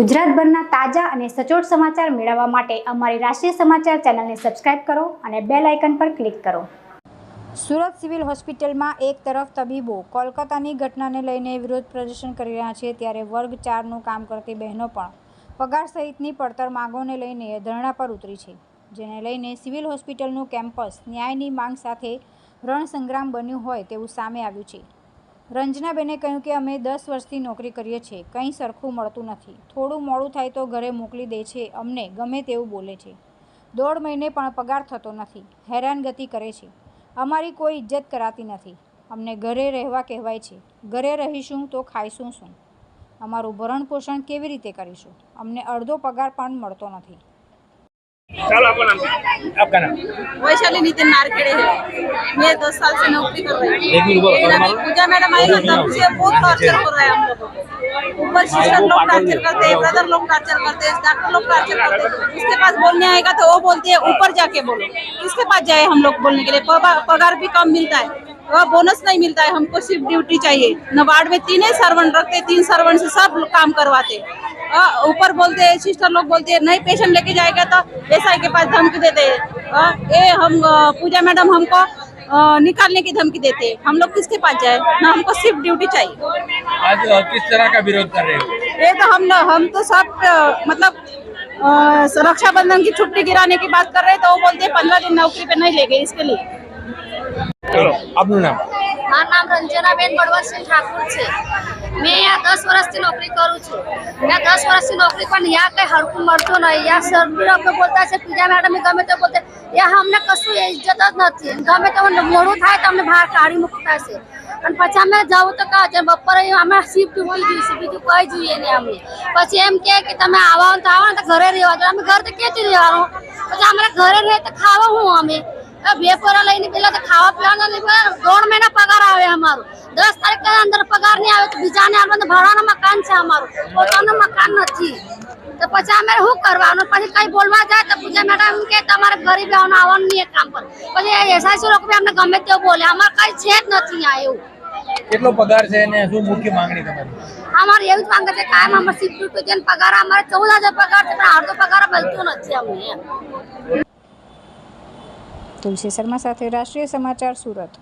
ગુજરાતભરના તાજા અને સચોટ સમાચાર મેળવવા માટે અમારી રાષ્ટ્રીય સમાચાર ચેનલને સબસ્ક્રાઇબ કરો અને બેલ આઇકન પર ક્લિક કરો। સુરત સિવિલ હોસ્પિટલમાં એક તરફ તબીબો કોલકાતાની ઘટનાને લઈને વિરોધ પ્રદર્શન કરી રહ્યા છે, ત્યારે વર્ગ 4નું કામ કરતી બહેનો પણ પગાર સહિતની પડતર માંગોને લઈને ધરણા પર ઉતરી છે, જેને લઈને સિવિલ હોસ્પિટલનું કેમ્પસ ન્યાયની માંગ સાથે રણસંગ્રામ બન્યું હોય તેવું સામે આવ્યું છે। રંજનાબેને કહ્યું કે અમે 10 વર્ષથી નોકરી કરીએ છીએ, કંઈ સરખું મળતું નથી, થોડું મોડું થાય તો ઘરે મોકલી દે છે, અમને ગમે તેવું બોલે છે, 1.5 મહિને પણ પગાર થતો નથી, હેરાનગતિ કરે છે, અમારી કોઈ ઇજ્જત કરાતી નથી, અમને ઘરે રહેવા કહેવાય છે, ઘરે રહીશું તો ખાઈશું શું, અમારું ભરણ પોષણ કેવી રીતે કરીશું, અમને અડધો પગાર પણ મળતો નથી। आपका नाम? वैशाली नितिन नारखेड़े है। मैं 10 साल से नौकरी कर रही हूँ। लेकिन अभी पूजा मैडम आएगा तब से बहुत टॉर्चर हो रहा है हम लोगों को। ऊपर सिस्टर लोग टॉर्चर करते हैं, ब्रदर लोग टॉर्चर करते हैं, डॉक्टर लोग टॉर्चर करते हैं। उसके पास बोलने आएगा तो वो बोलते हैं ऊपर जाके बोलो। किसके पास जाए हम लोग बोलने के लिए? पगार भी कम मिलता है, वह बोनस नहीं मिलता है। हमको सिर्फ ड्यूटी चाहिए। न वार्ड में 3 ही सर्वेंट रखते, 3 सर्वेंट से सब काम करवाते। ऊपर बोलते हैं, सिस्टर लोग बोलते हैं नहीं पेशेंट लेके जाएगा तो एसआई के पास धमकी देते हैं। ये हम पूजा मैडम हमको निकालने की धमकी देते हैं। हम लोग किसके पास जाए? ना हमको सिर्फ ड्यूटी चाहिए। आज किस तरह का विरोध कर रहे हो? ये तो हम तो सब मतलब रक्षाबंधन की छुट्टी गिराने की बात कर रहे हैं, तो वो बोलते हैं 15 दिन नौकरी पे नहीं ले गए इसके लिए। चलो आपનું નામ? મારું નામ રંજનાબેન બળવંતસિંહ ઠાકુર છે। મેં यहाँ 10 વર્ષથી નોકરી કરું છું। મેં 10 વર્ષથી નોકરી પણ यहाँ કંઈ હરખું મળતું નહીં। यहाँ સર લોકો બોલતા છે પૂજા મેડમ ગમે તે બોલતે, यहाँ અમને કશું ઇજ્જત જ નથી। ગમે તે મોડું થાય તો અમને બહાર કાઢી મૂકતા છે અને પછી અમે જવું તો કહે છે બપોરે અમે શિફ્ટ ડ્યુટી જોઈશું, બીજું કંઈ જોઈએ નહીં અમને। પછી એમ કે તમે આવો તો ઘરે રહેવા દો। અમે ઘર તો ક્યાંથી રહેવાનું? પછી અમારે ઘરે રહે તો ખાવા હું અમે વેપરા લઈને પેલા તો ખાવા પીવાના 1.5 મહિના પગાર આવે અમારું। 10 તારીખ અંદર પગાર નહીં આવે તો બીજાને આપણે ભાડાનું મકાન છે અમારું, પોતાનું મકાન નથી। તો પછી અમે શું કરવાનું? પછી કઈ બોલવા જાય તો પૂજા મેડમ કે તમારે ગરીબ આવવાનું નહીં કામ પર। પછી એસઆઈસી લોકો બી અમને ગમે તેવું બોલે, અમારે કઈ છે જ નથી यहाँ એવું। કેટલો પગાર છે અને શું મુખ્ય માંગણી તમારી? અમારે એવી જ માંગે છે કાયમ અમારે શિફ્ટ ડ્યુટી પગાર અમારે 14,000 પગાર છે, પણ અડધો પગાર મળતો નથી અમને। તુલસી શર્મા સાથે રાષ્ટ્રીય સમાચાર સુરત।